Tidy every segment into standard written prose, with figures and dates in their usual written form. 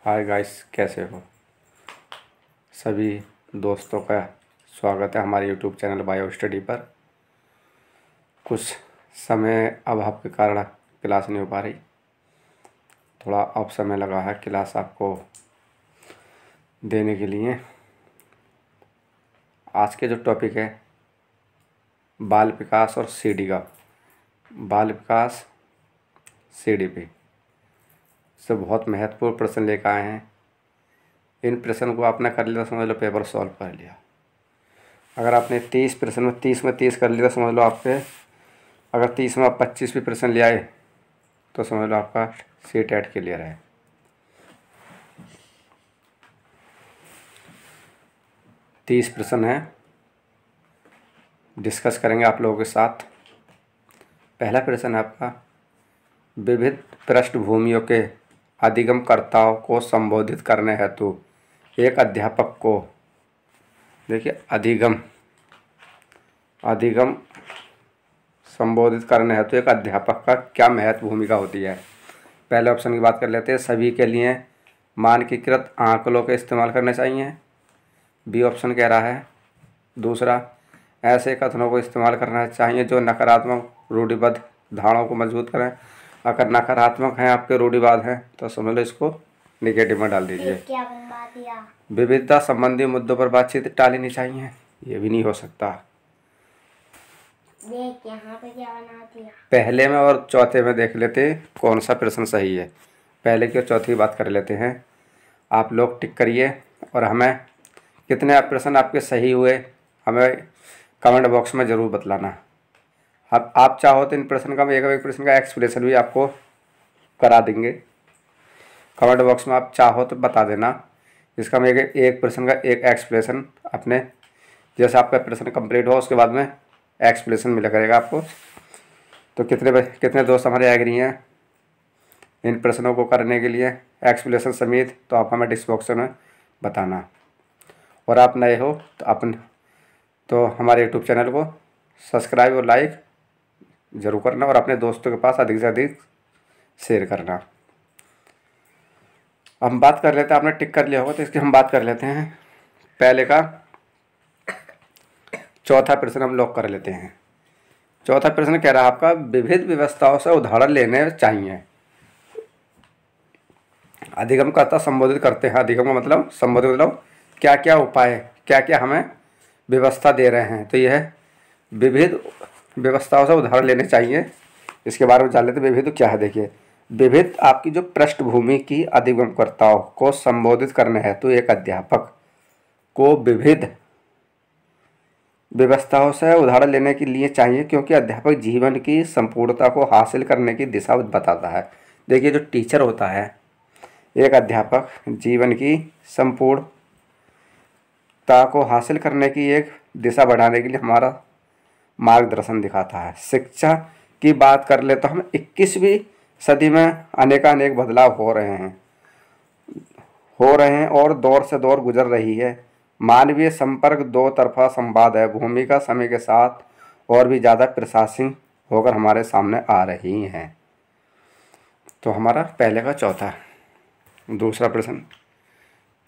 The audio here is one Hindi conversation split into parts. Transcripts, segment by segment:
हाय गाइस, कैसे हो सभी दोस्तों का स्वागत है हमारे यूट्यूब चैनल बायो स्टडी पर। कुछ समय अभाव के कारण क्लास नहीं हो पा रही, थोड़ा अब समय लगा है क्लास आपको देने के लिए। आज के जो टॉपिक है बाल विकास और सीडी का, बाल विकास सीडी पे से बहुत महत्वपूर्ण प्रश्न लेकर आए हैं। इन प्रश्न को आपने कर लिया, समझ लो पेपर सॉल्व कर लिया। अगर आपने 30 प्रश्न में 30 में 30 कर लिया, समझ लो आपके, अगर 30 में आप 25 भी प्रश्न ले आए तो समझ लो आपका CTET क्लियर है। तीस प्रश्न है, डिस्कस करेंगे आप लोगों के साथ। पहला प्रश्न है आपका, विविध पृष्ठभूमियों के अधिगमकर्ताओं को संबोधित करने हेतु एक अध्यापक को, देखिए अधिगम संबोधित करने हेतु एक अध्यापक का क्या महत्व भूमिका होती है। पहले ऑप्शन की बात कर लेते हैं, सभी के लिए मानकीकृत आंकड़ों के इस्तेमाल करने चाहिए। बी ऑप्शन कह रहा है। दूसरा, ऐसे कथनों को इस्तेमाल करना चाहिए जो नकारात्मक रूढ़िबद्ध धारणाओं को मजबूत करें। अगर नकारात्मक हैं आपके रूढ़िवाद हैं तो समझ लो इसको निगेटिव में डाल दीजिए। क्या बनवा दिया? विविधता संबंधी मुद्दों पर बातचीत टालनी चाहिए, ये भी नहीं हो सकता। देख यहाँ पे क्या बना दिया। पहले में और चौथे में देख लेते कौन सा प्रश्न सही है। पहले की और चौथी की बात कर लेते हैं। आप लोग टिक करिए और हमें कितने प्रश्न आपके सही हुए हमें कमेंट बॉक्स में ज़रूर बतलाना। अब आप चाहो तो इन प्रश्न का एक प्रश्न का एक्सप्लेनेशन भी आपको करा देंगे। कमेंट बॉक्स में आप चाहो तो बता देना। इसका मैं एक प्रश्न का एक एक्सप्लेनेशन अपने, जैसे आपका प्रश्न कंप्लीट हो उसके बाद में एक्सप्लेनेशन मिला करेगा आपको। तो कितने दोस्त हमारे एग्री हैं इन प्रश्नों को करने के लिए एक्सप्लेनेशन समेत, तो आप हमें डिस्क्रिप्शन बॉक्स में बताना। और आप नए हो तो हमारे यूट्यूब चैनल को सब्सक्राइब और लाइक ज़रूर करना और अपने दोस्तों के पास अधिक से अधिक शेयर करना। हम बात कर लेते हैं, आपने टिक कर लिया होगा तो इसकी हम बात कर लेते हैं। पहले का चौथा प्रश्न हम लोग कर लेते हैं। चौथा प्रश्न कह रहा है आपका, विविध व्यवस्थाओं से उदाहरण लेने चाहिए। अधिगमकर्ता संबोधित करते हैं। अधिगम का मतलब संबोधित मतलब क्या क्या उपाय, क्या क्या हमें व्यवस्था दे रहे हैं। तो यह है विविध व्यवस्थाओं से उदाहरण लेने चाहिए। इसके बारे में जान लेते हैं। विविध क्या है, देखिए विविध आपकी जो पृष्ठभूमि की अधिगमकर्ताओं को संबोधित करने हैं तो एक अध्यापक को विविध व्यवस्थाओं से उदाहरण लेने के लिए चाहिए, क्योंकि अध्यापक जीवन की संपूर्णता को हासिल करने की दिशा बताता है। देखिए जो टीचर होता है, एक अध्यापक जीवन की संपूर्णता को हासिल करने की एक दिशा बढ़ाने के लिए हमारा मार्गदर्शन दिखाता है। शिक्षा की बात कर ले तो हम 21वीं सदी में अनेक बदलाव हो रहे हैं और दौर से दौर गुजर रही है। मानवीय संपर्क दो तरफा संवाद है। भूमिका समय के साथ और भी ज़्यादा प्रशासनिक होकर हमारे सामने आ रही हैं। तो हमारा पहले का चौथा। दूसरा प्रश्न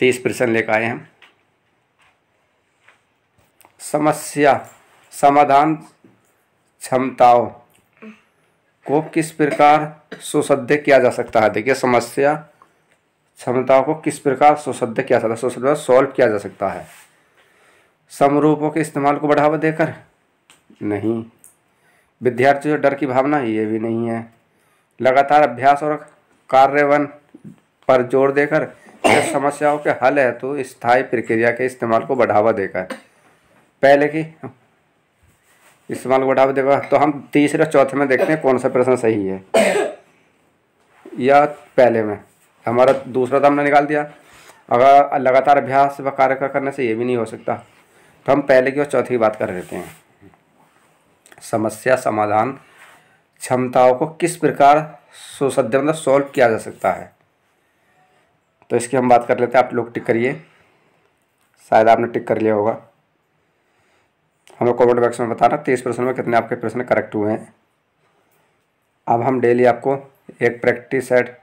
30 प्रश्न लेकर आए हम। समस्या समाधान क्षमताओं को किस प्रकार सुसज्जित किया जा सकता है। देखिए समस्या क्षमताओं को किस प्रकार सुसज्जित किया जा सकता है, सुसज्जित सॉल्व किया जा सकता है। समरूपों के इस्तेमाल को बढ़ावा देकर नहीं। विद्यार्थियों डर की भावना, ये भी नहीं है। लगातार अभ्यास और कार्यान्वयन पर जोर देकर। जब समस्याओं के हल है तो स्थायी प्रक्रिया के इस्तेमाल को बढ़ावा देकर। पहले की इस्तेमाल को बढ़ावा देगा। तो हम तीसरे चौथे में देखते हैं कौन सा प्रश्न सही है, या पहले में। हमारा दूसरा तो हमने निकाल दिया। अगर लगातार अभ्यास व कार्य करने से ये भी नहीं हो सकता, तो हम पहले की और चौथी की बात कर लेते हैं। समस्या समाधान क्षमताओं को किस प्रकार सुसज्जित मतलब सॉल्व किया जा सकता है, तो इसकी हम बात कर लेते हैं। आप लोग टिक करिए, शायद आपने टिक कर लिया होगा। हमें कमेंट बॉक्स में बताना 30 प्रश्न में कितने आपके प्रश्न करेक्ट हुए हैं। अब हम डेली आपको एक प्रैक्टिस सेट,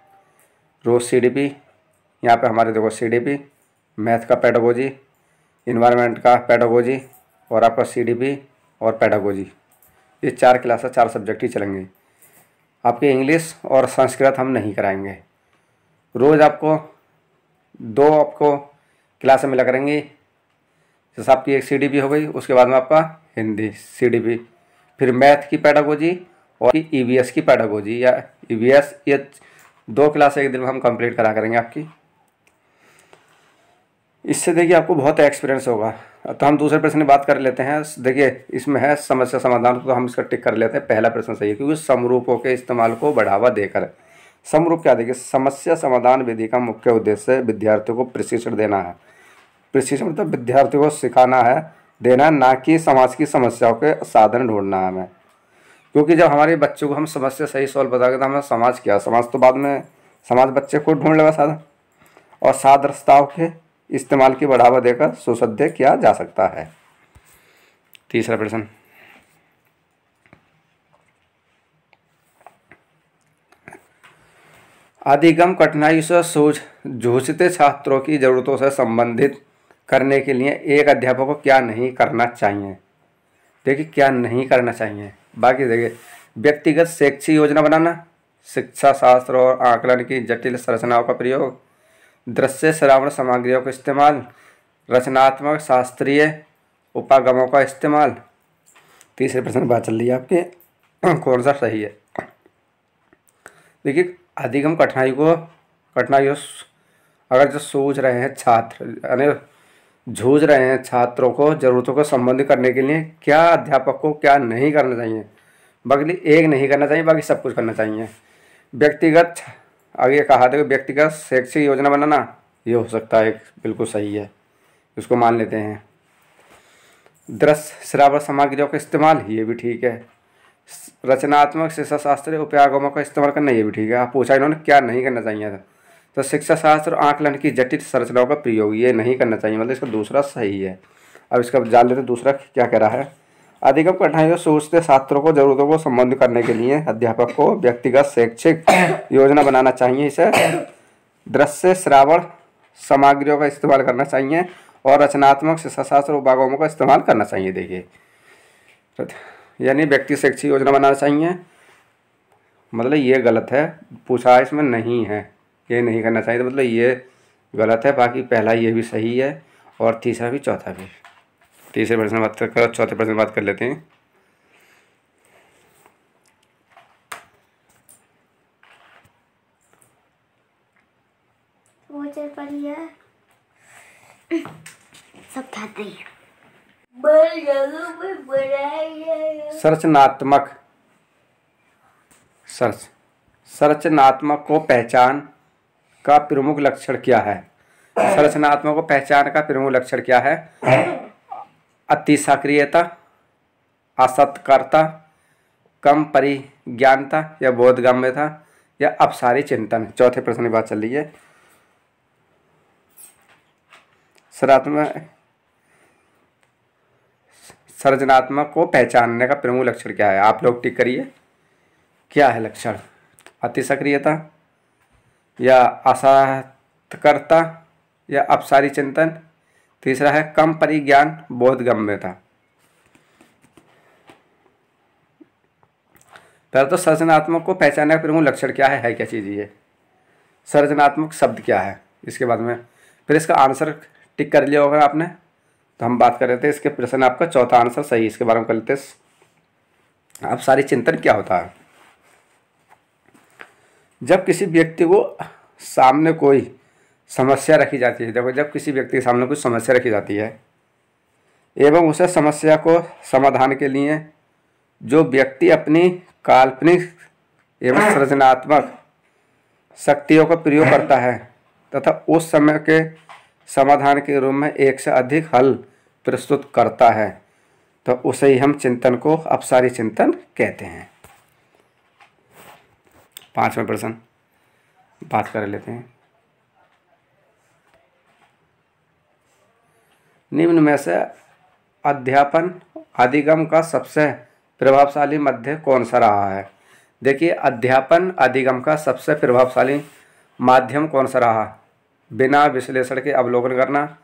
रोज CDP, यहाँ पे हमारे देखो CDP, मैथ का पेडागोजी, इन्वायरमेंट का पेडागोजी और आपका CDP और पेडागोजी, ये 4 क्लास है, 4 सब्जेक्ट ही चलेंगे। आपके इंग्लिश और संस्कृत हम नहीं कराएंगे। रोज़ आपको 2 आपको क्लासें मिला करेंगी। जैसे आपकी एक CDP हो गई, उसके बाद में आपका हिंदी CDP, फिर मैथ की पेडागोजी और EVS की पेडागोजी या EVS, ये 2 क्लास एक दिन में हम कंप्लीट करा करेंगे आपकी। इससे देखिए आपको बहुत एक्सपीरियंस होगा। तो हम दूसरे प्रश्न की बात कर लेते हैं। देखिए इसमें है समस्या समाधान, तो हम इसका टिक कर लेते हैं। पहला प्रश्न सही है, क्योंकि समरूपों के इस्तेमाल को बढ़ावा देकर। समरूप क्या, देखिए समस्या समाधान विधि का मुख्य उद्देश्य विद्यार्थियों को प्रशिक्षण देना है। प्रशिक्षण मतलब विद्यार्थियों को सिखाना है, देना, ना कि समाज की समस्याओं के साधन ढूंढना है हमें। क्योंकि जब हमारे बच्चों को हम समस्या सही सॉल्व बताएंगे तो हमें समाज क्या, समाज तो बाद में, समाज बच्चे को ढूंढ लेगा साधन। और सादरस्ताओं के इस्तेमाल की बढ़ावा देकर सुसद्य किया जा सकता है। तीसरा प्रश्न, अधिगम कठिनाई से जूझते छात्रों की जरूरतों से संबंधित करने के लिए एक अध्यापक को क्या नहीं करना चाहिए। देखिए क्या नहीं करना चाहिए, बाकी देखिए व्यक्तिगत शैक्षिक योजना बनाना, शिक्षा शास्त्र और आकलन की जटिल संरचनाओं का प्रयोग, दृश्य श्रावण सामग्रियों का इस्तेमाल, रचनात्मक शास्त्रीय उपागमों का इस्तेमाल। तीसरे प्रश्न बात चल रही है आपके कौन सा सही है। देखिए अधिगम कठिनाइयों अगर जो सोच रहे हैं छात्र, यानी जूझ रहे हैं छात्रों को जरूरतों को संबंधित करने के लिए क्या अध्यापक को क्या नहीं करना चाहिए। बाकी एक नहीं करना चाहिए, बाकी सब कुछ करना चाहिए। व्यक्तिगत, आगे कहा था कि व्यक्तिगत शैक्षिक योजना बनाना, ये हो सकता है, बिल्कुल सही है, इसको मान लेते हैं। दृश्य श्राव्य सामग्रियों का इस्तेमाल, ये भी ठीक है। रचनात्मक शिक्षा शास्त्र उपागमों का इस्तेमाल करना, ये भी ठीक है। आप पूछा इन्होंने क्या नहीं करना चाहिए था, तो शिक्षा शास्त्र और आकलन की जटिल संरचनाओं का प्रयोग, ये नहीं करना चाहिए, मतलब इसका दूसरा सही है। अब इसका जान लेते दूसरा क्या कह रहा है। अधिगम कठिनाइयों सोचते छात्रों को जरूरतों को संबोधित करने के लिए अध्यापक को व्यक्तिगत शैक्षिक योजना बनाना चाहिए। इसे दृश्य श्रावण सामग्रियों का इस्तेमाल करना चाहिए और रचनात्मक शिक्षा शास्त्र उपागमों का इस्तेमाल करना चाहिए। देखिए यानी व्यक्ति शैक्षिक योजना बनाना चाहिए, मतलब ये गलत है, पूछा है इसमें नहीं है, ये नहीं करना चाहिए, तो मतलब ये गलत है। बाकी पहला ये भी सही है और तीसरा भी चौथा भी। तीसरे प्रश्न बात कर, चौथे प्रश्न बात कर लेते हैं। वो चल पड़ी है, सब खाते हैं। संरचनात्मक को पहचान का प्रमुख लक्षण क्या है। संरचनात्मक को पहचान का प्रमुख लक्षण क्या है। अति सक्रियता, असत्कारता, कम परिज्ञानता या बोधगम्यता या अपसारी चिंतन। चौथे प्रश्न की बात चल रही है। संरचनात्मक को पहचानने का प्रमुख लक्षण क्या है, आप लोग टिक करिए। क्या है लक्षण, अति सक्रियता या असत्कारता या अपसारी चिंतन। तीसरा है कम परिज्ञान बोधगम्यता। पहले तो संरचनात्मक को पहचानने का प्रमुख लक्षण क्या है क्या चीज़ ये, संरचनात्मक शब्द क्या है, इसके बाद में फिर इसका आंसर टिक कर लिया होगा आपने। तो हम बात कर रहे थे इसके प्रश्न, आपका चौथा आंसर सही, इसके बारे में कर लेते हैं। अब सारी चिंतन क्या होता है। जब किसी व्यक्ति को सामने कोई समस्या रखी जाती है, देखो जब किसी व्यक्ति के सामने कोई समस्या रखी जाती है एवं उसे समस्या को समाधान के लिए जो व्यक्ति अपनी काल्पनिक एवं सृजनात्मक शक्तियों का प्रयोग करता है तथा उस समय के समाधान के रूप में एक से अधिक हल प्रस्तुत करता है, तो उसे ही हम चिंतन को अपसारी चिंतन कहते हैं। पांचवें प्रश्न बात कर लेते हैं। निम्न में से अध्यापन अधिगम का सबसे प्रभावशाली मध्य कौन सा रहा है। देखिए अध्यापन अधिगम का सबसे प्रभावशाली माध्यम कौन सा रहा? बिना विश्लेषण के अवलोकन करना,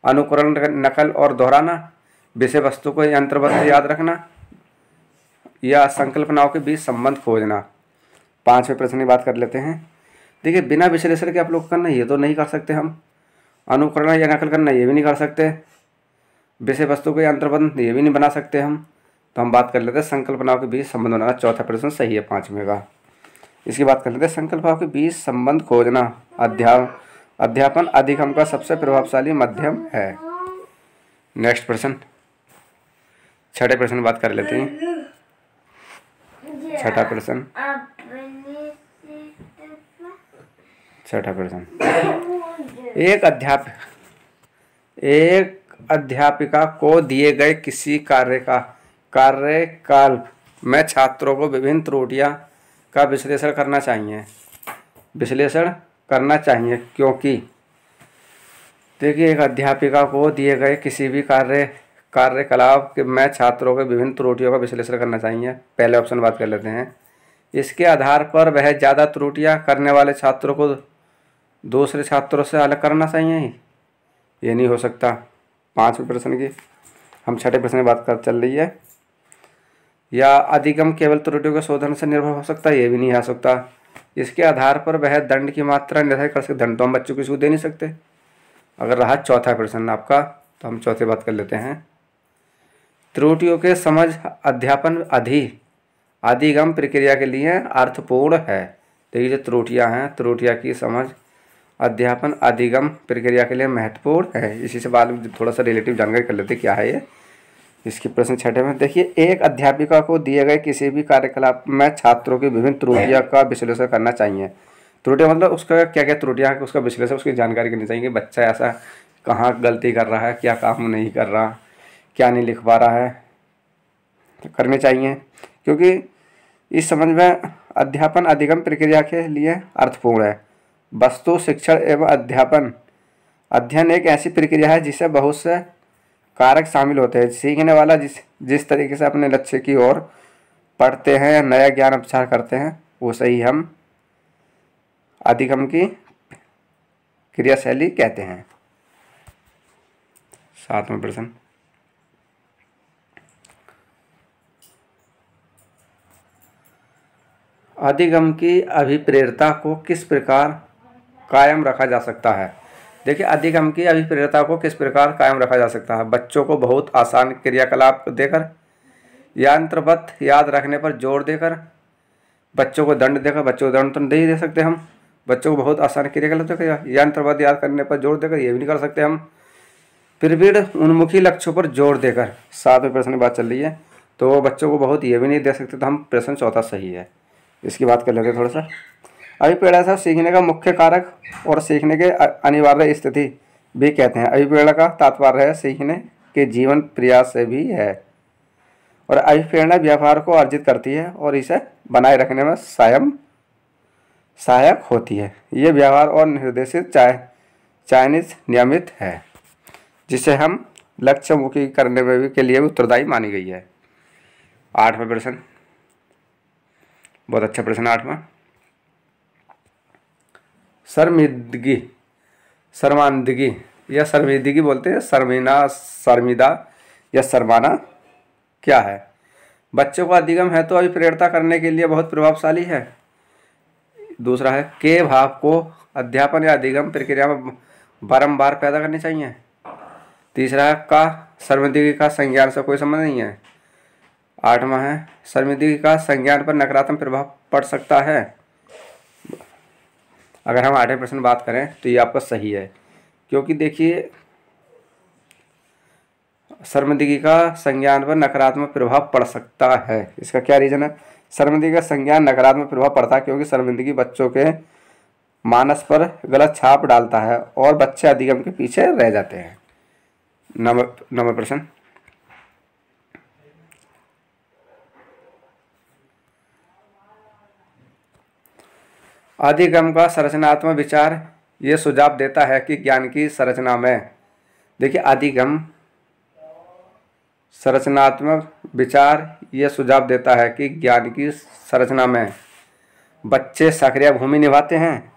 अनुकरण, नकल और दोहराना, विषय वस्तु को यंत्रबद्ध याद रखना, या संकल्पनाओं के बीच संबंध खोजना। 5वें प्रश्न की बात कर लेते हैं। देखिए बिना विश्लेषण के अवलोकन करना ये तो नहीं कर सकते हम, अनुकरण या नकल करना ये भी नहीं कर सकते, विषय वस्तु को यंत्रबद्ध ये भी नहीं बना सकते हम। तो हम बात कर लेते हैं संकल्पनाओं के बीच संबंध बनाना। चौथा प्रश्न सही है 5वें का। इसकी बात कर लेते हैं संकल्पनाओं के बीच संबंध खोजना अध्यापन अधिगम का सबसे प्रभावशाली माध्यम है। नेक्स्ट प्रश्न, छठे प्रश्न की बात कर लेते हैं। छठा प्रश्न, एक अध्यापिका को दिए गए किसी कार्यकाल में छात्रों को विभिन्न त्रुटियां का विश्लेषण करना चाहिए क्योंकि देखिए एक अध्यापिका को दिए गए किसी भी कार्यकलाप में छात्रों के विभिन्न त्रुटियों का विश्लेषण करना चाहिए। पहले ऑप्शन बात कर लेते हैं। इसके आधार पर वह ज़्यादा त्रुटियां करने वाले छात्रों को दूसरे छात्रों से अलग करना चाहिए, ये नहीं हो सकता। 5वें प्रश्न की हम छठे प्रश्न की बात कर चल रही है। या अधिगम केवल त्रुटियों के शोधन से निर्भर हो सकता है, ये भी नहीं हो सकता। इसके आधार पर वह दंड की मात्रा निर्धारित कर सकते, दंड तो हम बच्चों को दे नहीं सकते। अगर रहा चौथा प्रश्न आपका, तो हम चौथी बात कर लेते हैं। त्रुटियों के समझ अध्यापन अधिगम प्रक्रिया के लिए अर्थपूर्ण है। देखिए जो त्रुटियां हैं, त्रुटियां की समझ अध्यापन अधिगम प्रक्रिया के लिए महत्वपूर्ण है। इसी से बाद में थोड़ा सा रिलेटिव जानकारी कर लेते क्या है ये। इसकी प्रश्न छठे में देखिए एक अध्यापिका को दिए गए किसी भी कार्यकलाप में छात्रों की विभिन्न त्रुटियां का विश्लेषण करना चाहिए। त्रुटियां मतलब उसका क्या क्या त्रुटियां, उसका विश्लेषण, उसकी जानकारी करनी चाहिए कि बच्चा ऐसा कहाँ गलती कर रहा है, क्या काम नहीं कर रहा, क्या नहीं लिख पा रहा है, तो करने चाहिए। क्योंकि इस समझ में अध्यापन अधिगम प्रक्रिया के लिए अर्थपूर्ण है। वस्तु शिक्षण एवं अध्ययन एक ऐसी प्रक्रिया है जिससे बहुत से कारक शामिल होते हैं। सीखने वाला जिस तरीके से अपने लक्ष्य की ओर पढ़ते हैं या नया ज्ञान अवधारण करते हैं, उसे ही हम अधिगम की क्रियाशैली कहते हैं। 7वां प्रश्न, अधिगम की अभिप्रेरता को किस प्रकार कायम रखा जा सकता है? देखिए अधिगम की अभिप्रेरता को किस प्रकार कायम रखा जा सकता है? बच्चों को बहुत आसान क्रियाकलाप देकर, यंत्रबद्ध याद रखने पर जोर देकर, बच्चों को दंड देकर, बच्चों को दंड तो नहीं दे सकते हम, बच्चों को बहुत आसान क्रियाकलाप देकर यंत्रबद्ध याद करने पर जोर देकर, ये भी नहीं कर सकते हम, प्रवृत्ति उन्मुखी लक्ष्यों पर जोर देकर। 7वें प्रश्न की बात चल रही है, तो बच्चों को बहुत ये भी नहीं दे सकते, तो हम प्रश्न चौथा सही है। इसकी बात कर लेते हैं थोड़ा सा। अभिप्रेरणा सीखने का मुख्य कारक और सीखने के अनिवार्य स्थिति भी कहते हैं। अभिप्रेरणा का तात्पर्य है सीखने के जीवन प्रयास से भी है, और अभिप्रेरणा व्यवहार को अर्जित करती है और इसे बनाए रखने में सहायक होती है। ये व्यवहार और निर्देशित चयनित नियमित है, जिसे हम लक्ष्यमुखी करने में भी के लिए भी उत्तरदायी मानी गई है। 8वां प्रश्न, बहुत अच्छा प्रश्न 8वां। शर्मांदगी या शर्मिंदगी बोलते हैं, शर्मिदा या शर्माना क्या है? बच्चों का अधिगम है तो अभिप्रेरणा करने के लिए बहुत प्रभावशाली है। दूसरा है के भाव को अध्यापन या अधिगम प्रक्रिया में बारंबार पैदा करनी चाहिए। तीसरा है का शर्मिंदगी का संज्ञान से कोई संबंध नहीं है। 8वां है शर्मिंदगी का संज्ञान पर नकारात्मक प्रभाव पड़ सकता है। अगर हम 8वें प्रश्न बात करें तो ये आपका सही है, क्योंकि देखिए शर्मिंदगी का संज्ञान पर नकारात्मक प्रभाव पड़ सकता है। इसका क्या रीज़न है? शर्मिंदगी का संज्ञान नकारात्मक प्रभाव पड़ता है क्योंकि शर्मिंदगी बच्चों के मानस पर गलत छाप डालता है और बच्चे अधिगम के पीछे रह जाते हैं। 9वां प्रश्न, अधिगम का संरचनात्मक विचार ये सुझाव देता है कि ज्ञान की संरचना में, देखिए अधिगम संरचनात्मक विचार यह सुझाव देता है कि ज्ञान की संरचना में बच्चे सक्रिय भूमिका निभाते हैं।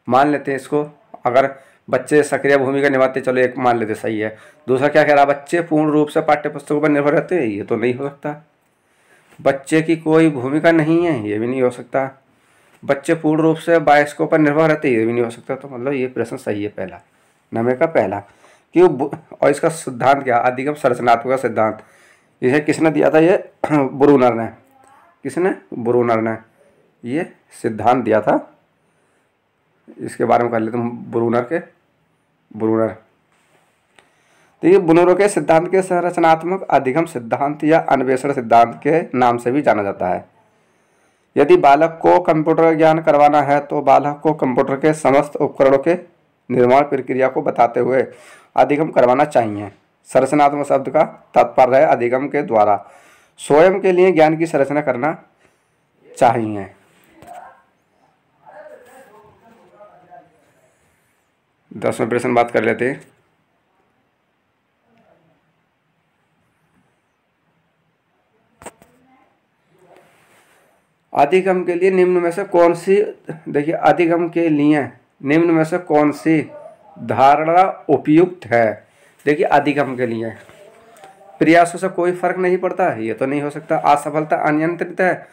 मान लेते हैं इसको, अगर बच्चे सक्रिय भूमिका निभाते, चलो एक मान लेते, सही है। दूसरा क्या कह रहा, बच्चे पूर्ण रूप से पाठ्य पुस्तकों पर निर्भर रहते हैं, ये तो नहीं हो सकता। बच्चे की कोई भूमिका नहीं है, ये भी नहीं हो सकता। बच्चे पूर्ण रूप से वयस्कों पर निर्भर रहते, ये भी नहीं हो सकता। तो मतलब ये प्रश्न सही है पहला, नंबर का पहला। कि और इसका सिद्धांत क्या, अधिगम संरचनात्मक सिद्धांत, इसे किसने दिया था, ये ब्रूनर ने। किसने, ब्रूनर ने ये सिद्धांत दिया था। इसके बारे में कर लेते हैं, ब्रूनर। तो ये ब्रूनर के सिद्धांत के संरचनात्मक अधिगम सिद्धांत या अन्वेषण सिद्धांत के नाम से भी जाना जाता है। यदि बालक को कंप्यूटर ज्ञान करवाना है तो बालक को कंप्यूटर के समस्त उपकरणों के निर्माण प्रक्रिया को बताते हुए अधिगम करवाना चाहिए। संरचनात्मक शब्द का तात्पर्य है अधिगम के द्वारा स्वयं के लिए ज्ञान की संरचना करना चाहिए। दसवें प्रश्न बात कर लेते हैं। अधिगम के लिए निम्न में से कौन सी, देखिए, अधिगम के लिए निम्न में से कौन सी धारणा उपयुक्त है। देखिए, अधिगम के लिए प्रयासों से कोई फर्क नहीं पड़ता है, ये तो नहीं हो सकता। असफलता अनियंत्रित है,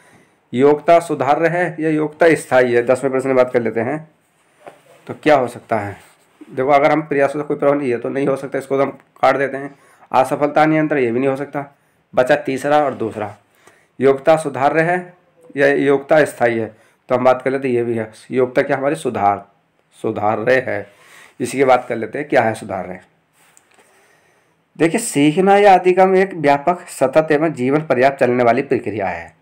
योग्यता सुधार है या योग्यता स्थायी है। 10वें प्रश्न में बात कर लेते हैं। तो क्या हो सकता है, देखो, अगर हम प्रयासों से कोई प्रभाव नहीं, ये तो नहीं हो सकता, इसको तो हम काट देते हैं। असफलता नियंत्रण, ये भी नहीं हो सकता। बचा तीसरा और दूसरा, योग्यता सुधार है या योग्यता स्थायी है। तो हम बात कर लेते हैं, ये भी है। योग्यता क्या हमारी, सुधार है। इसी की बात कर लेते हैं, क्या है सुधार है। देखिए, सीखना या अधिगम एक व्यापक, सतत एवं जीवन पर्याप्त चलने वाली प्रक्रिया है,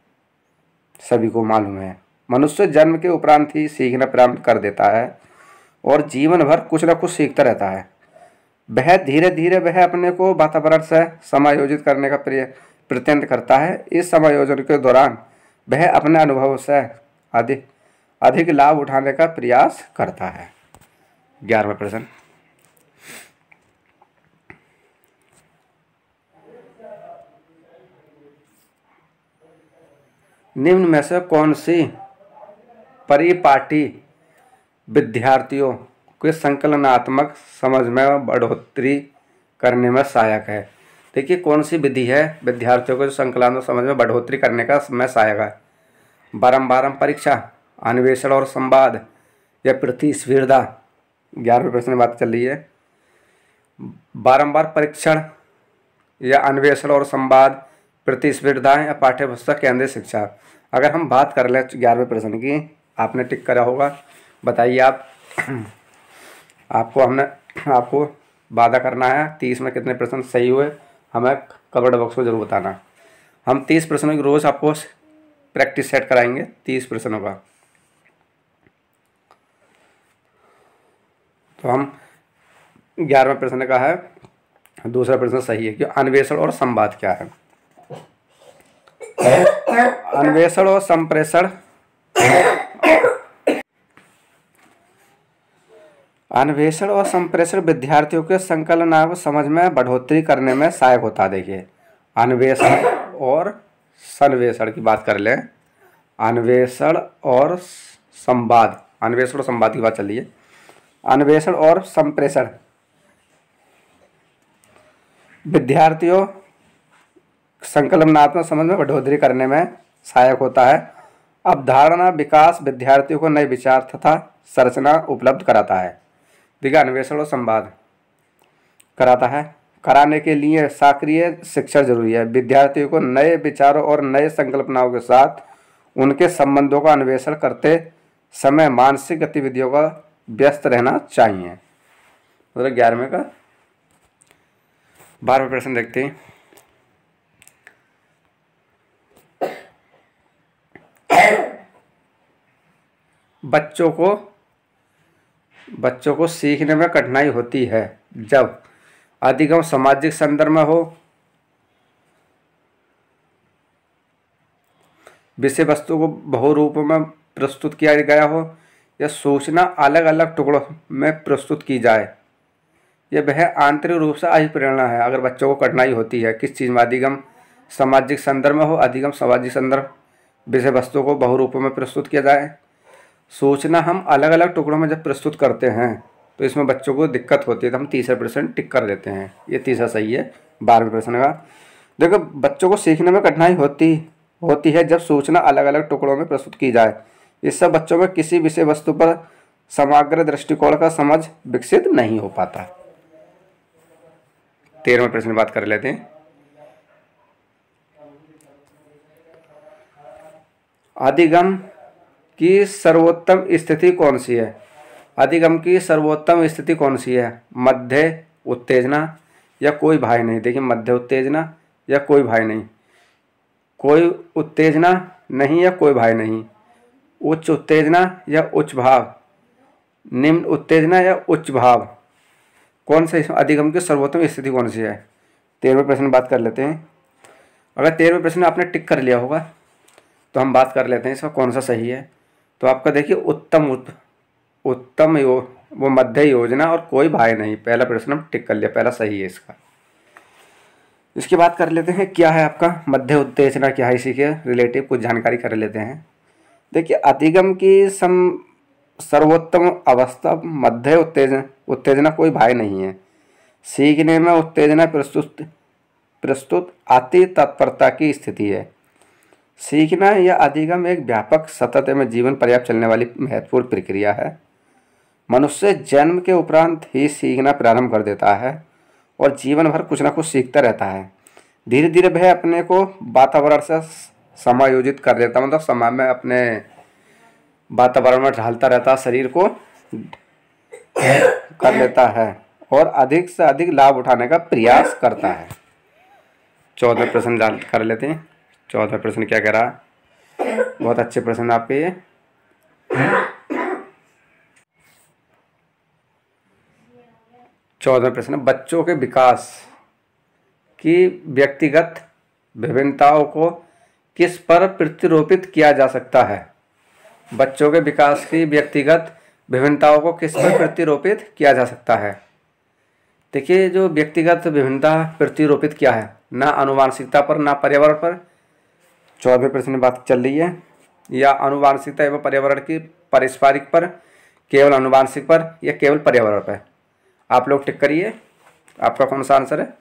सभी को मालूम है। मनुष्य जन्म के उपरांत ही सीखना प्रारंभ कर देता है और जीवन भर कुछ न कुछ सीखता रहता है। वह धीरे धीरे वह अपने को वातावरण से समायोजित करने का प्रयत्न करता है। इस समायोजन के दौरान वह अपने अनुभव से अधिक लाभ उठाने का प्रयास करता है। 11वां प्रश्न, निम्न में से कौन सी परिपाटी विद्यार्थियों के संकलनात्मक समझ में बढ़ोतरी करने में सहायक है। देखिए, कौन सी विधि है विद्यार्थियों को संकलनात्मक समझ में बढ़ोतरी करने का में सहायक है। बारंबार परीक्षा, अन्वेषण और संवाद या प्रतिस्पर्धा। 11वें प्रश्न में बात चल रही है, बारंबार परीक्षण या अन्वेषण और संवाद, प्रतिस्पर्धाएं या पाठ्यपुस्तक केंद्रित शिक्षा। अगर हम बात कर लें 11वें प्रश्न की, आपने टिक करा होगा, बताइए आप। आपको वादा करना है 30 में कितने प्रश्न सही हुए, हमें कमेंट बॉक्स में जरूर बताना। हम 30 प्रश्नों की रोज आपको प्रैक्टिस सेट कराएंगे, 30 प्रश्नों का। तो हम 11वें प्रश्न का है, दूसरा प्रश्न सही है कि अन्वेषण और संवाद क्या है। अन्वेषण और संप्रेषण, अन्वेषण और संप्रेषण विद्यार्थियों के संकलनात्मक समझ में बढ़ोतरी करने में सहायक होता है। देखिए, अन्वेषण और संवेषण की बात कर लें, अन्वेषण और संवाद, अन्वेषण और संवाद की बात चल रही है। अन्वेषण और संप्रेषण विद्यार्थियों संकलनात्मक समझ में बढ़ोतरी करने में सहायक होता है। अवधारणा विकास विद्यार्थियों को नए विचार तथा संरचना उपलब्ध कराता है। देखिए, अन्वेषण और संवाद कराता है, कराने के लिए सक्रिय शिक्षण जरूरी है। विद्यार्थियों को नए विचारों और नए संकल्पनाओं के साथ उनके संबंधों का अन्वेषण करते समय मानसिक गतिविधियों का व्यस्त रहना चाहिए। मतलब 11वें का 12वां प्रश्न देखते हैं। बच्चों को सीखने में कठिनाई होती है जब अधिगम सामाजिक संदर्भ में हो, विषय वस्तु को बहुरूप में प्रस्तुत किया गया हो, या सूचना अलग अलग टुकड़ों में प्रस्तुत की जाए, यह वह आंतरिक रूप से अभिप्रेरणा है। अगर बच्चों को कठिनाई होती है किस चीज़ में, अधिगम सामाजिक संदर्भ में हो, अधिगम सामाजिक संदर्भ विषय वस्तु को बहुरूपों में प्रस्तुत किया जाए। सूचना हम अलग अलग टुकड़ों में जब प्रस्तुत करते हैं तो इसमें बच्चों को दिक्कत होती है, तो हम तीसरा प्रश्न टिक कर देते हैं। ये तीसरा सही है 12वें प्रश्न का। देखो, बच्चों को सीखने में कठिनाई होती है जब सूचना अलग अलग टुकड़ों में प्रस्तुत की जाए। इससे बच्चों में किसी विषय वस्तु पर समग्र दृष्टिकोण का समझ विकसित नहीं हो पाता। 13वें प्रश्न की बात कर लेते हैं। अधिगम की सर्वोत्तम स्थिति कौन सी है? अधिगम की सर्वोत्तम स्थिति कौन सी है? मध्य उत्तेजना या कोई भय नहीं। देखिए, मध्य उत्तेजना या कोई भय नहीं, कोई उत्तेजना नहीं या कोई भय नहीं, उच्च उत्तेजना या उच्च भाव, निम्न उत्तेजना या उच्च भाव, कौन सा इसमें अधिगम की सर्वोत्तम स्थिति कौन सी है? 13वें प्रश्न बात कर लेते हैं। अगर 13वें प्रश्न आपने टिक कर लिया होगा तो हम बात कर लेते हैं इसका कौन सा सही है। तो आपका देखिए, उत्तम वो मध्य योजना और कोई भय नहीं, पहला प्रश्न हम टिक कर लिया, पहला सही है इसका। इसकी बात कर लेते हैं, क्या है आपका मध्य उत्तेजना, क्या है, इसी के रिलेटिव कुछ जानकारी कर लेते हैं। देखिए, अधिगम की सर्वोत्तम अवस्था मध्य उत्तेजना कोई भय नहीं है। सीखने में उत्तेजना प्रस्तुत अति तत्परता की स्थिति है। सीखना या अधिगम एक व्यापक सतत एवं जीवन पर्याप्त चलने वाली महत्वपूर्ण प्रक्रिया है। मनुष्य जन्म के उपरांत ही सीखना प्रारंभ कर देता है और जीवन भर कुछ ना कुछ सीखता रहता है। धीरे धीरे वह अपने को वातावरण से समायोजित कर लेता, मतलब समाज में अपने वातावरण में ढालता रहता, शरीर को कर लेता है और अधिक से अधिक लाभ उठाने का प्रयास करता है। 14वें प्रश्न जान कर लेते हैं। 14वां प्रश्न क्या कह रहा है? बहुत अच्छे प्रश्न आपके ये। 14वां प्रश्न, बच्चों के विकास की व्यक्तिगत विभिन्नताओं को किस पर प्रतिरूपित किया जा सकता है? बच्चों के विकास की व्यक्तिगत विभिन्नताओं को किस पर प्रतिरूपित किया जा सकता है? देखिए, जो व्यक्तिगत विभिन्नता प्रतिरूपित क्या है, ना आनुवांशिकता पर ना पर्यावरण पर। 14वें प्रश्न में बात चल रही है, या आनुवांशिकता एवं पर्यावरण की पारस्परिक पर, केवल आनुवांशिक पर या केवल पर्यावरण पर? आप लोग टिक करिए, आपका कौन सा आंसर है?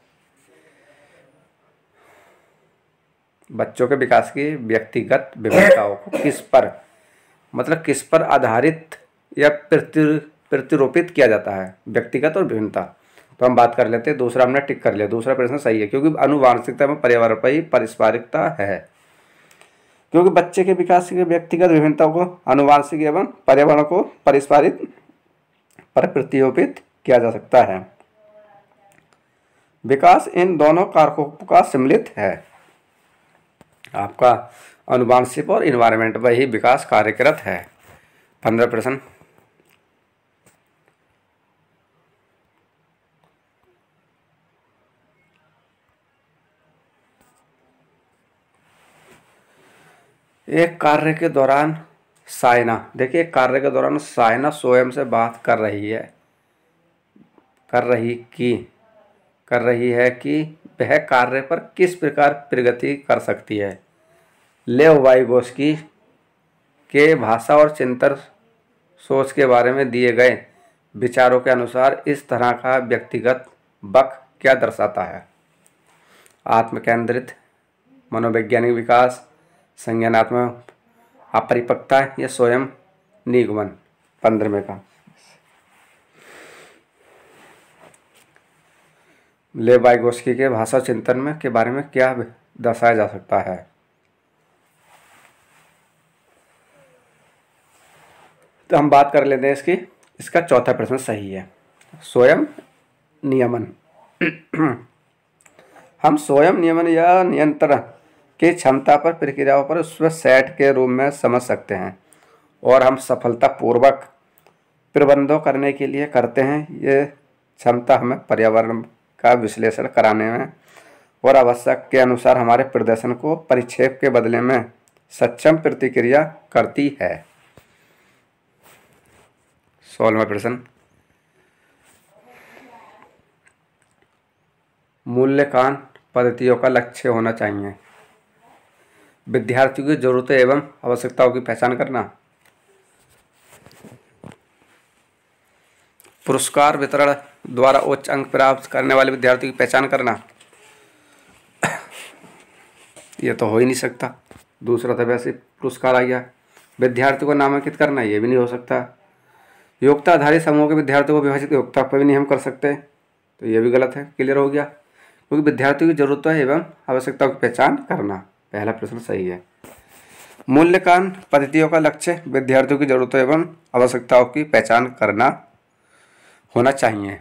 बच्चों के विकास की व्यक्तिगत विभिन्नताओं को किस पर, मतलब किस पर आधारित या प्रतिरूपित किया जाता है? व्यक्तिगत और विभिन्नता। तो हम बात कर लेते हैं, दूसरा हमने टिक कर लिया, दूसरा प्रश्न सही है, क्योंकि आनुवांशिकता में पर्यावरण पर ही पारस्परिकता है। क्योंकि बच्चे के विकास की व्यक्तिगत विभिन्नताओं को आनुवांशिक एवं पर्यावरण को पारस्परिक पर प्रतिरूपित किया जा सकता है। विकास इन दोनों कारकों का सम्मिलित है। आपका आनुवांशिक और इन्वायरमेंट पर ही विकास कार्यरत है। 15 प्रश्न, एक कार्य के दौरान सायना, देखिए कार्य के दौरान सायना स्वयं से बात कर रही है कि वह कार्य पर किस प्रकार प्रगति कर सकती है। लेव वाइगोस्की के भाषा और चिंतन सोच के बारे में दिए गए विचारों के अनुसार इस तरह का व्यक्तिगत बक क्या दर्शाता है? आत्मकेंद्रित, मनोवैज्ञानिक विकास, संज्ञानात्मक अपरिपक्वता या स्वयं निगमन। 15वें का लेव वाइगोस्की के भाषा चिंतन में के बारे में क्या दर्शाया जा सकता है? तो हम बात कर लेते हैं इसका चौथा प्रश्न सही है, स्वयं नियमन। हम स्वयं नियमन या नियंत्रण की क्षमता पर प्रक्रियाओं पर उसमें सेट के रूप में समझ सकते हैं और हम सफलतापूर्वक प्रबंधों करने के लिए करते हैं। ये क्षमता हमें पर्यावरण का विश्लेषण कराने में और आवश्यक के अनुसार हमारे प्रदर्शन को परिक्षेप के बदले में सक्षम प्रतिक्रिया करती है। 16वां प्रश्न, मूल्यांकन पद्धतियों का लक्ष्य होना चाहिए। विद्यार्थियों की जरूरतें एवं आवश्यकताओं की पहचान करना। पुरस्कार वितरण द्वारा उच्च अंक प्राप्त करने वाले विद्यार्थियों की पहचान करना। ये तो हो ही नहीं सकता। दूसरा तो वैसे पुरस्कार आ गया। विद्यार्थियों को नामांकित करना, ये भी नहीं हो सकता। योग्यता आधारित समूह के विद्यार्थियों को विभाजित योग्यता पर भी नहीं हम कर सकते, तो ये भी गलत है। क्लियर हो गया। क्योंकि विद्यार्थियों की जरूरतें एवं आवश्यकताओं की पहचान करना, पहला प्रश्न सही है। मूल्यांकन पद्धतियों का लक्ष्य विद्यार्थियों की जरूरतों एवं आवश्यकताओं की पहचान करना होना चाहिए,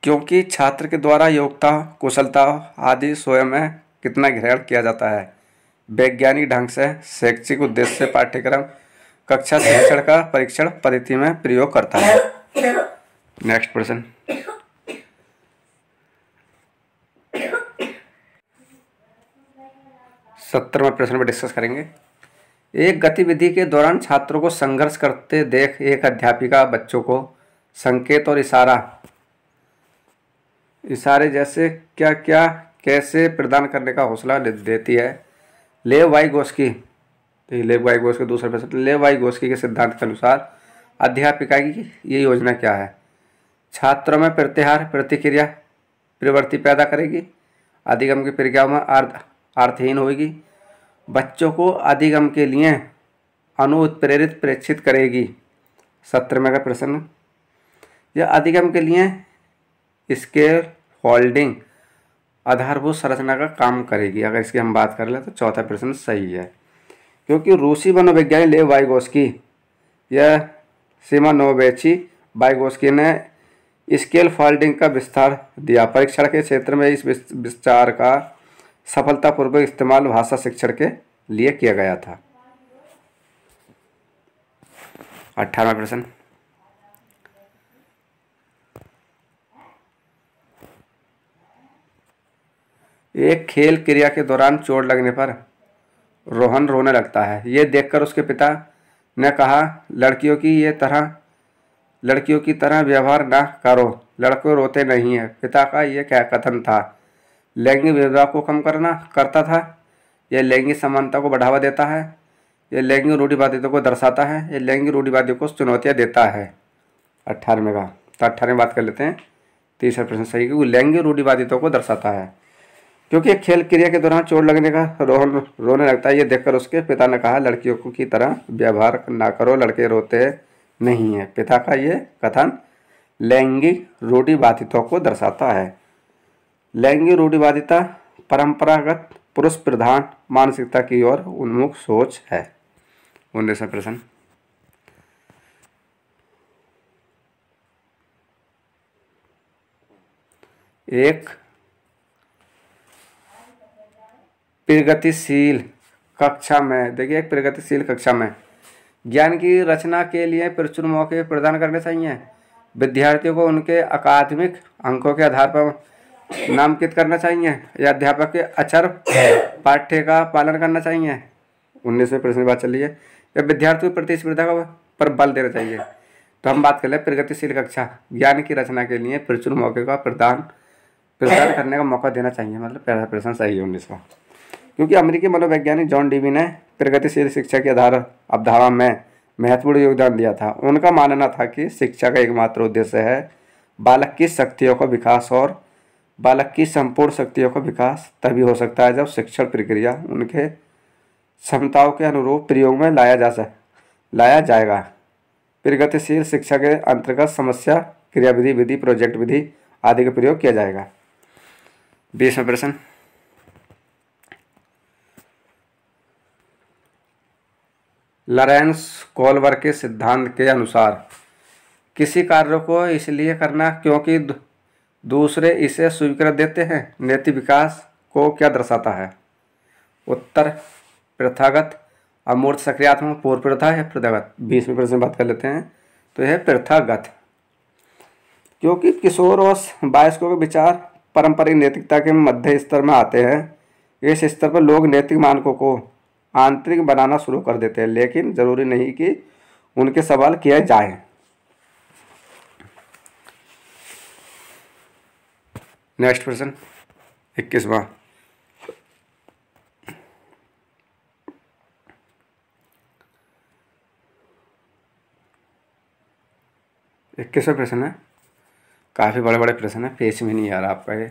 क्योंकि छात्र के द्वारा योग्यता, कुशलता आदि स्वयं में कितना ग्रहण किया जाता है, वैज्ञानिक ढंग से, शैक्षिक उद्देश्य से पाठ्यक्रम, कक्षा शिक्षण का परीक्षण पद्धति में प्रयोग करता है। नेक्स्ट प्रश्न। 17वां प्रश्न पर डिस्कस करेंगे। एक गतिविधि के दौरान छात्रों को संघर्ष करते देख एक अध्यापिका बच्चों को संकेत और इशारे जैसे क्या क्या कैसे प्रदान करने का हौसला देती है। लेव वाइगोस्की, लेव वाइगोस्की दूसरा प्रश्न। लेव वाइगोस्की के सिद्धांत के अनुसार अध्यापिका की ये योजना क्या है? छात्रों में प्रत्याहार प्रतिक्रिया प्रवृत्ति पैदा करेगी, अधिगम की प्रक्रियाओं में अर्थहीन होगी, बच्चों को अधिगम के लिए अनुत्प्रेरित प्रेक्षित करेगी। 17वें का प्रश्न। यह अधिगम के लिए स्केल फोल्डिंग आधारभूत संरचना का काम करेगी। अगर इसकी हम बात कर लें तो चौथा प्रश्न सही है, क्योंकि रूसी मनोवैज्ञानिक लेव वाइगोस्की या सिमोनोविच वाइगोस्की ने स्केल फोल्डिंग का विस्तार दिया। परीक्षण के क्षेत्र में इस विस्तार का सफलतापूर्वक इस्तेमाल भाषा शिक्षण के लिए किया गया था। 18वां प्रश्न। एक खेल क्रिया के दौरान चोट लगने पर रोहन रोने लगता है। ये देखकर उसके पिता ने कहा, लड़कियों की तरह व्यवहार ना करो, लड़के रोते नहीं हैं। पिता का यह क्या कथन था? लैंगिक भेदभाव को कम करता था, यह लैंगिक समानता को बढ़ावा देता है, यह लैंगिक रूढ़िवादिता को दर्शाता है, यह लैंगिक रूढ़िवादियों को चुनौतियाँ देता है। 18वें का, तो 18वें बात कर लेते हैं। तीसरा प्रश्न सही, क्योंकि लैंगिक रूढ़िवादिता को दर्शाता है, क्योंकि खेल क्रिया के दौरान चोट लगने का रोहन रोने लगता है। ये देखकर उसके पिता ने कहा, लड़कियों की तरह व्यवहार ना करो, लड़के रोते नहीं हैं। पिता का ये कथन लैंगिक रूढ़िवादिता को दर्शाता है। लैंगिक रूढ़िवादिता परंपरागत पुरुष प्रधान मानसिकता की ओर उन्मुख सोच है। 19वां प्रश्न। एक प्रगतिशील कक्षा में, देखिए, एक प्रगतिशील कक्षा में ज्ञान की रचना के लिए प्रचुर मौके प्रदान करने चाहिए। विद्यार्थियों को उनके अकादमिक अंकों के आधार पर नामांकित करना चाहिए या अध्यापक के अचर पाठ्य का पालन करना चाहिए। 19वें प्रश्न की बात चल रही है। या विद्यार्थियों की प्रतिस्पर्धा पर बल देना चाहिए। तो हम बात कर ले प्रगतिशील कक्षा, ज्ञान की रचना के लिए प्रचुर मौके का प्रदान करने का मौका देना चाहिए, मतलब पहला प्रश्न सही है 19वां। क्योंकि अमेरिकी मनोवैज्ञानिक जॉन डीवी ने प्रगतिशील शिक्षा की अवधारणा में महत्वपूर्ण योगदान दिया था। उनका मानना था कि शिक्षा का एकमात्र उद्देश्य है बालक की शक्तियों का विकास, और बालक की संपूर्ण शक्तियों का विकास तभी हो सकता है जब शिक्षण प्रक्रिया उनके क्षमताओं के अनुरूप प्रयोग में लाया जाएगा। प्रगतिशील शिक्षा के अंतर्गत समस्या, क्रियाविधि, विधि, प्रोजेक्ट विधि आदि का प्रयोग किया जाएगा। 20वां प्रश्न। लॉरेंस कोहलर के सिद्धांत के अनुसार किसी कार्य को इसलिए करना क्योंकि दूसरे इसे स्वीकृति देते हैं नैतिक विकास को क्या दर्शाता है? उत्तर प्रथागत, अमूर्त, सक्रियात्मक, पूर्व प्रथा है प्रथागत। 20वें प्रश्न बात कर लेते हैं। तो यह प्रथागत, क्योंकि किशोर और वयस्कों के विचार पारंपरिक नैतिकता के मध्य स्तर में आते हैं। इस स्तर पर लोग नैतिक मानकों को आंतरिक बनाना शुरू कर देते हैं, लेकिन जरूरी नहीं कि उनके सवाल किए जाएं। नेक्स्ट प्रश्न 21वां। इक्कीसवें प्रश्न है, काफ़ी बड़े बड़े प्रश्न है, पेज में नहीं आ रहा आपका ये।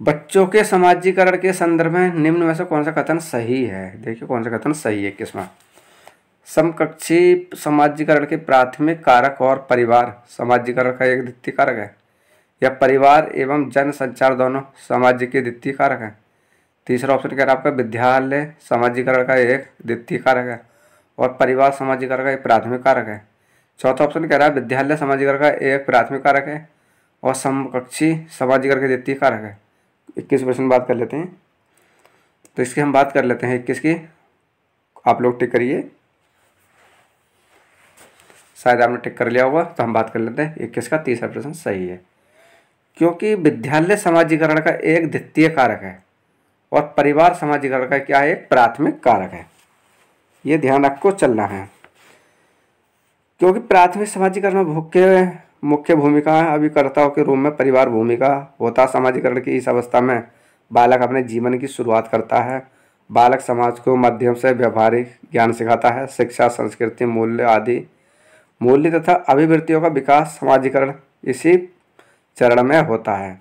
बच्चों के समाजीकरण के संदर्भ में निम्न में से कौन सा कथन सही है? देखिए कौन सा कथन सही है। 21वां, समकक्षी समाजीकरण के प्राथमिक कारक और परिवार समाजीकरण का एक द्वितीय कारक है, या परिवार एवं जन संचार दोनों सामाजिक के द्वितीय कारक है। तीसरा ऑप्शन कह रहा है आपका विद्यालय समाजीकरण का एक द्वितीय कारक है और परिवार समाजीकरण का एक प्राथमिक कारक है। चौथा ऑप्शन कह रहा है विद्यालय समाजीकरण का एक प्राथमिक कारक है और समकक्षी समाजीकरण का द्वितीय कारक है। 21 प्रश्न बात कर लेते हैं, तो इसकी हम बात कर लेते हैं 21 की। आप लोग टिक करिए, शायद आपने टिक कर लिया होगा, तो हम बात कर लेते हैं 21 का। तीसरा प्रश्न सही है, क्योंकि विद्यालय समाजीकरण का एक द्वितीय कारक है और परिवार समाजीकरण का क्या है? एक प्राथमिक कारक है। ये ध्यान रखो चलना है, क्योंकि प्राथमिक समाजीकरण में मुख्य भूमिका अभिकर्ताओं के रूप में परिवार भूमिका होता। समाजीकरण की इस अवस्था में बालक अपने जीवन की शुरुआत करता है। बालक समाज को माध्यम से व्यवहारिक ज्ञान सिखाता है। शिक्षा, संस्कृति, मूल्य तथा अभिवृत्तियों का विकास समाजीकरण इसी चरण में होता है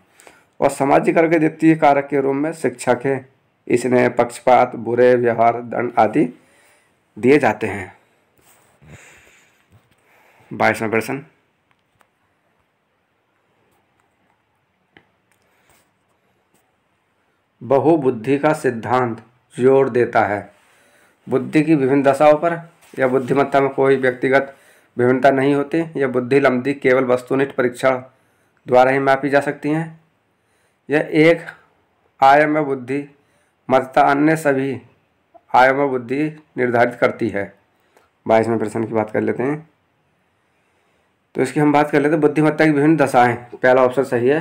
और समाजीकरण के द्वितीय कारक के रूप में शिक्षा के स्नेह, पक्षपात, बुरे व्यवहार, दंड आदि दिए जाते हैं। 22वां प्रश्न, बहुबुद्धि का सिद्धांत जोर देता है बुद्धि की विभिन्न दशाओं पर, या बुद्धिमत्ता में कोई व्यक्तिगत विभिन्नता नहीं होती, या बुद्धि लब्धि केवल वस्तुनिष्ठ परीक्षण द्वारा ही मापी जा सकती हैं, यह एक आयाम में बुद्धि मत्ता अन्य सभी आयाम में बुद्धि निर्धारित करती है। 22वें प्रश्न की बात कर लेते हैं, तो इसकी हम बात कर लेते हैं बुद्धिमत्ता की विभिन्न दशाएं। पहला ऑप्शन सही है।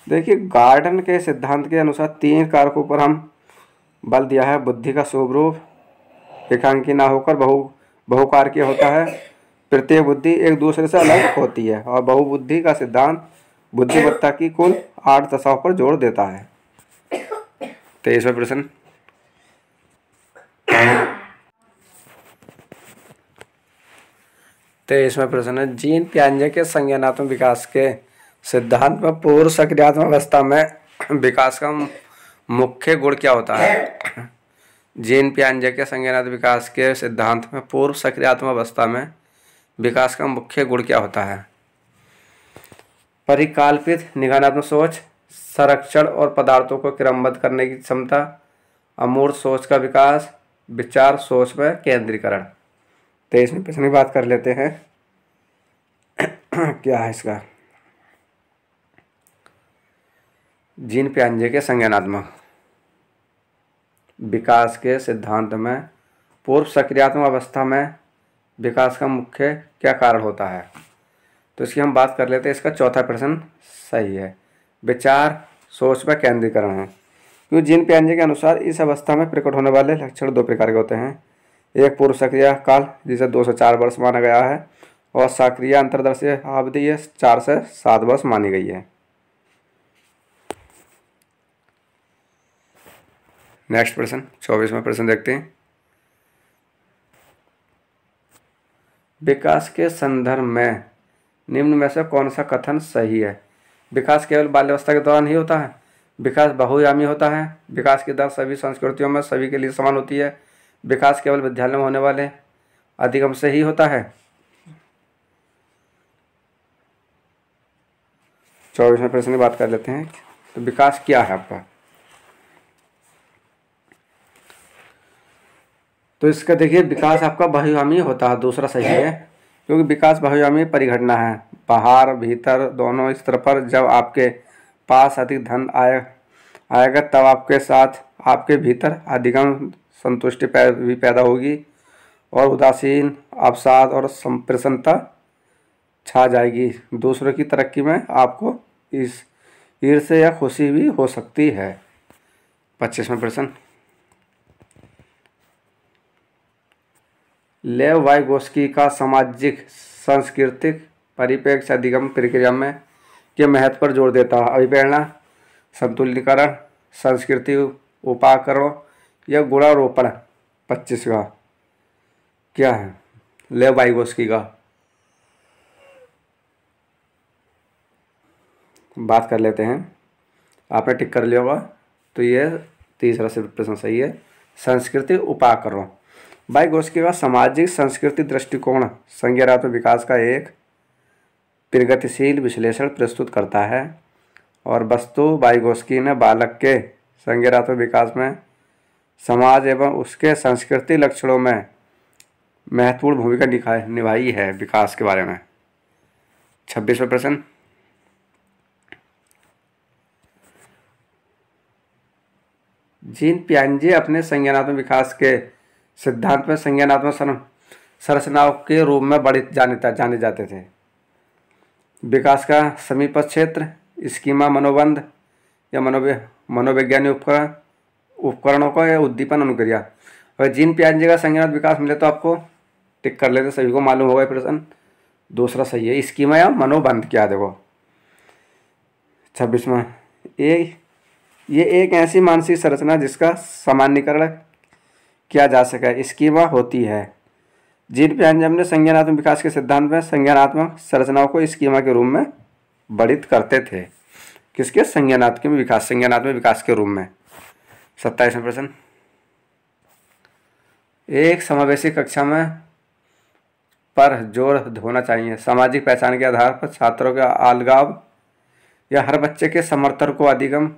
देखिए गार्डन के सिद्धांत के अनुसार 3 कारकों पर हम बल दिया है। बुद्धि का शुभ रूप एकांकी ना होकर बहुकारकीय होता है। प्रत्येक बुद्धि एक दूसरे से अलग होती है और बहुबुद्धि का सिद्धांत बुद्धिमत्ता की कुल 8 दशाओं पर जोर देता है। 23वां प्रश्न, है जीन पियाजे के संज्ञानात्मक विकास के सिद्धांत में पूर्व सक्रियात्मक अवस्था में विकास का मुख्य गुण क्या होता है? जीन पियाजे के संज्ञानात्मक विकास के सिद्धांत में पूर्व सक्रियात्मक अवस्था में विकास का मुख्य गुण क्या होता है? परिकल्पित निगमनात्मक सोच, संरक्षण और पदार्थों को क्रमबद्ध करने की क्षमता, अमूर्त सोच का विकास, विचार सोच में केंद्रीकरण। 23वें प्रश्न की बात कर लेते हैं क्या है इसका? जीन पियाजे के संज्ञानात्मक विकास के सिद्धांत में पूर्व सक्रियात्मक अवस्था में विकास का मुख्य क्या कारण होता है? तो इसकी हम बात कर लेते हैं। इसका चौथा प्रश्न सही है, विचार सोच में केंद्रीकरण है। क्योंकि जीन पियाजे के अनुसार इस अवस्था में प्रकट होने वाले लक्षण 2 प्रकार के होते हैं। एक पूर्व सक्रिय काल जिसे 2 से 4 वर्ष माना गया है और सक्रिय अंतर्दर्शी अवधि 4 से 7 वर्ष मानी गई है। नेक्स्ट प्रश्न 24वां प्रश्न देखते हैं। विकास के संदर्भ में निम्न में से कौन सा कथन सही है? विकास केवल बाल्यावस्था के दौरान ही होता है। विकास बहुआयामी होता है। विकास की दर सभी संस्कृतियों में सभी के लिए समान होती है। विकास केवल विद्यालय में होने वाले अधिगम से ही होता है। 24वें प्रश्न की बात कर लेते हैं। तो विकास क्या है आपका? तो इसका देखिए विकास आपका बहुआयामी होता है, दूसरा सही है, क्योंकि विकास बहुआयामी परिघटना है। बाहर भीतर दोनों स्तर पर जब आपके पास अधिक धन आएगा तब आपके साथ आपके भीतर अधिगम संतुष्टि भी पैदा होगी और उदासीन, अवसाद और संप्रसन्नता छा जाएगी। दूसरों की तरक्की में आपको इस ईर्ष्या या खुशी भी हो सकती है। 25वां प्रश्न, लेव वाइगोस्की का सामाजिक सांस्कृतिक परिप्रेक्ष्य अधिगम प्रक्रिया में के महत्व पर जोर देता है। अभिप्रेरणा, संतुलिकरण, संस्कृति उपाकरण या गुणारोपण 25 का क्या है? लेव वाइगोस्की का। बात कर लेते हैं, आपने टिक कर लिया होगा, तो ये तीसरा सिर्फ प्रश्न सही है। संस्कृति उपाकरण, वाइगोस्की का सामाजिक संस्कृति दृष्टिकोण संज्ञानात्मक विकास का एक प्रगतिशील विश्लेषण प्रस्तुत करता है और वस्तु वाइगोस्की ने बालक के संज्ञानात्मक विकास में समाज एवं उसके सांस्कृतिक लक्षणों में महत्वपूर्ण भूमिका निभाई है विकास के बारे में। 26वां प्रश्न, जीन पियाजे अपने संज्ञानात्मक विकास के सिद्धांत में संज्ञानात्मक संरचनाओं के रूप में जाने जाते थे। विकास का समीपस्थ क्षेत्र, स्कीमा, मनोबंध या मनोवैज्ञानिक उपकरणों का या उद्दीपन अनुक्रिया। अगर जीन पियाजे का संज्ञानात्मक विकास मिले तो आपको टिक कर लेते, सभी को मालूम होगा प्रश्न। दूसरा सही है, स्कीमा या मनोबंध क्या? देखो 26वां, ये एक ऐसी मानसिक संरचना जिसका सामान्यीकरण किया जा सके, स्कीमा होती है। जीन पियाजे अपने संज्ञानात्मक विकास के सिद्धांत में संज्ञानात्मक संरचनाओं को स्कीमा के रूप में वर्णित करते थे। किसके? संज्ञानात्मक विकास के रूप में। 27वां प्रश्न, एक समावेशी कक्षा में पर जोर होना चाहिए। सामाजिक पहचान के आधार पर छात्रों का अलगाव या हर बच्चे के समर्थन को अधिगम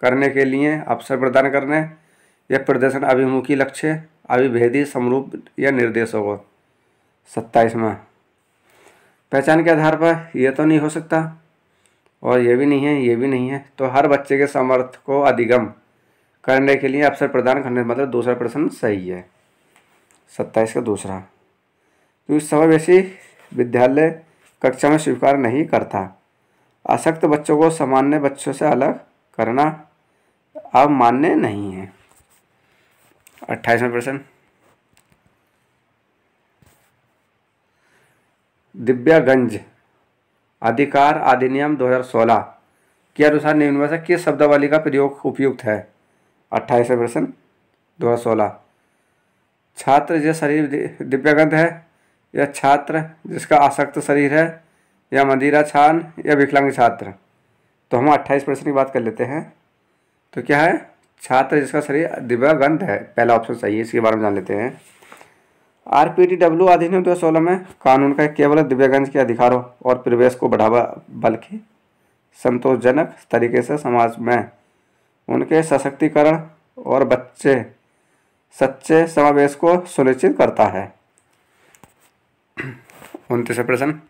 करने के लिए अवसर प्रदान करने या प्रदर्शन अभिमुखी लक्ष्य अभिभेदी समरूप या निर्देशों को। 27वां, पहचान के आधार पर यह तो नहीं हो सकता और ये भी नहीं है, ये भी नहीं है, तो हर बच्चे के समर्थ को अधिगम करने के लिए अवसर प्रदान करने, मतलब दूसरा प्रश्न सही है। 27 का दूसरा, तो समावेशी विद्यालय कक्षा में स्वीकार नहीं करता। अशक्त बच्चों को सामान्य बच्चों से अलग करना अब मान्य नहीं है। 28वां प्रश्न, दिव्यांगजन अधिकार अधिनियम 2016 के अनुसार निम्न में से किस शब्दावली का प्रयोग उपयुक्त है? 28वां प्रश्न 2016, छात्र जिस शरीर दिव्यांगत है या छात्र जिसका आसक्त शरीर है या मदिरा छान या विकलांग छात्र। तो हम 28 प्रश्न की बात कर लेते हैं। तो क्या है? छात्र जिसका शरीर दिव्यांगत है, पहला ऑप्शन सही है। इसके बारे में जान लेते हैं। आरपीटीडब्ल्यू अधिनियम 2016 में कानून का केवल दिव्यांगजन के अधिकारों और प्रवेश को बढ़ावा बल्कि संतोषजनक तरीके से समाज में उनके सशक्तिकरण और सच्चे समावेश को सुनिश्चित करता है। 29वां प्रश्न,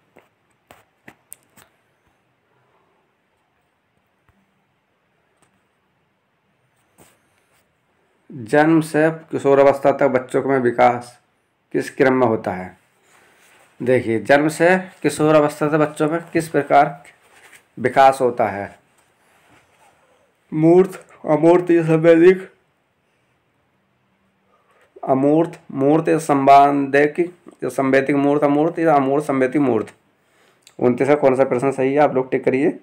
जन्म से किशोरावस्था तक बच्चों में विकास किस क्रम में होता है? देखिए, जन्म से किशोरावस्था तक बच्चों में किस प्रकार विकास होता है? मूर्त, अमूर्त या संवेदिक, अमूर्त, मूर्त या संवेदिक मूर्त, अमूर्त या अमूर्त संवेदिक मूर्त। 29 का कौन सा प्रश्न सही है? आप लोग टिक करिए,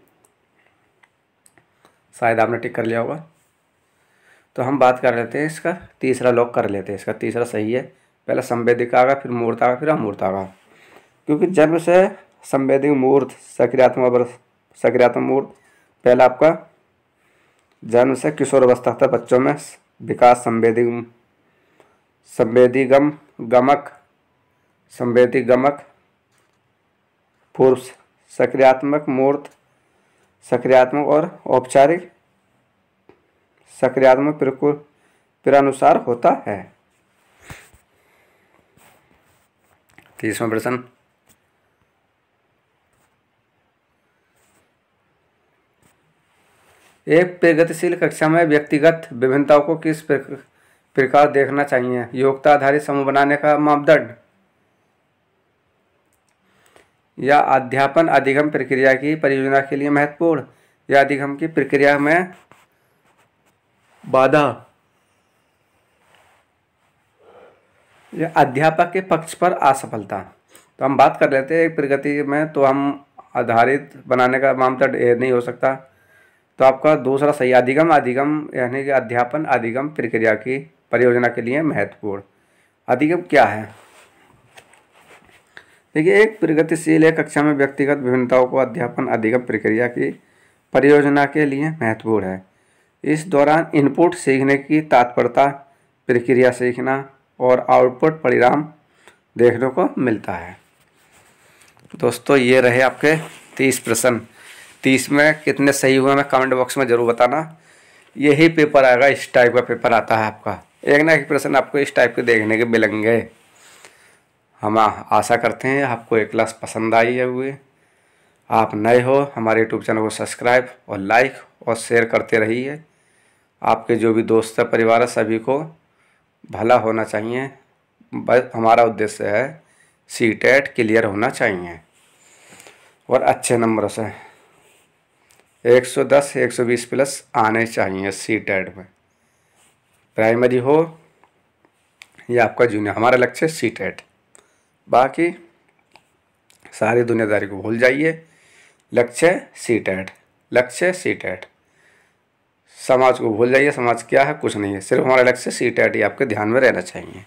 शायद आपने टिक कर लिया होगा। तो हम बात कर लेते हैं इसका तीसरा, लॉक कर लेते हैं। इसका तीसरा सही है। पहले संवेदिक आगा, फिर मूर्त आगा, फिर अमूर्त आगा। क्योंकि जन्म से संवेदिक मूर्त सक्रियात्मक मूर्त, पहला आपका जन्म से किशोरावस्था तक बच्चों में विकास संवेदीगमक पूर्व सक्रियात्मक मूर्त सक्रियात्मक और औपचारिक सक्रियात्मक प्रक्रियानुसार होता है। 30वां प्रश्न, एक प्रगतिशील कक्षा में व्यक्तिगत विभिन्नताओं को किस प्रकार देखना चाहिए? योग्यता आधारित समूह बनाने का मापदंड या अध्यापन अधिगम प्रक्रिया की परियोजना के लिए महत्वपूर्ण या अधिगम की प्रक्रिया में बाधा या अध्यापक के पक्ष पर असफलता। तो हम बात कर लेते हैं प्रगति में, तो हम आधारित बनाने का मामला नहीं हो सकता। तो आपका दूसरा सही अधिगम यानी कि अध्यापन अधिगम प्रक्रिया की परियोजना के लिए महत्वपूर्ण। अधिगम क्या है? देखिए, एक प्रगतिशील कक्षा में व्यक्तिगत विभिन्नताओं को अध्यापन अधिगम प्रक्रिया की परियोजना के लिए महत्वपूर्ण है। इस दौरान इनपुट सीखने की तत्परता, प्रक्रिया सीखना और आउटपुट परिणाम देखने को मिलता है। दोस्तों, ये रहे आपके 30 प्रश्न। 30 में कितने सही हुए मैं कमेंट बॉक्स में ज़रूर बताना। यही पेपर आएगा, इस टाइप का पेपर आता है आपका। एक ना एक प्रश्न आपको इस टाइप के देखने के मिलेंगे। हम आशा करते हैं आपको ये क्लास पसंद आई हुई। आप नए हो, हमारे यूट्यूब चैनल को सब्सक्राइब और लाइक और शेयर करते रहिए। आपके जो भी दोस्त है, परिवार है, सभी को भला होना चाहिए। बस हमारा उद्देश्य है सीटेट क्लियर होना चाहिए और अच्छे नंबरों से 110 120 प्लस आने चाहिए सीटेट में, प्राइमरी हो या आपका जूनियर। हमारा लक्ष्य सीटेट। बाकी सारी दुनियादारी को भूल जाइए। लक्ष्य सीटेट, लक्ष्य सीटेट। समाज को भूल जाइए, समाज क्या है, कुछ नहीं है। सिर्फ हमारा लक्ष्य सीटेट ही आपके ध्यान में रहना चाहिए।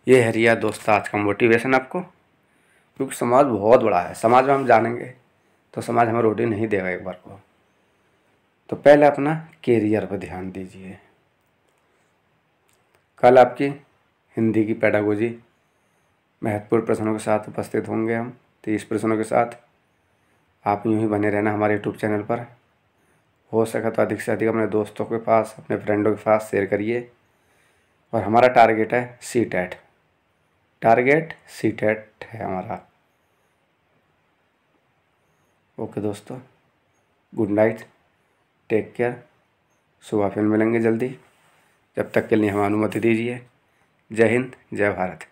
ये है रिया दोस्त आज का मोटिवेशन आपको, क्योंकि समाज बहुत बड़ा है। समाज में हम जानेंगे तो समाज हमें रोटी नहीं देगा एक बार को। तो पहले अपना कैरियर पर ध्यान दीजिए। कल आपकी हिंदी की पेडागोजी महत्वपूर्ण प्रश्नों के साथ उपस्थित होंगे हम 30 प्रश्नों के साथ। आप यूँ ही बने रहना हमारे यूट्यूब चैनल पर। हो सके तो अधिक से अधिक अपने दोस्तों के पास, अपने फ्रेंडों के पास शेयर करिए। और हमारा टारगेट है सीटेट, टारगेट सीटेट है हमारा। ओके दोस्तों, गुड नाइट, टेक केयर। सुबह फिर मिलेंगे जल्दी। जब तक के लिए हमें अनुमति दीजिए। जय हिंद, जय भारत।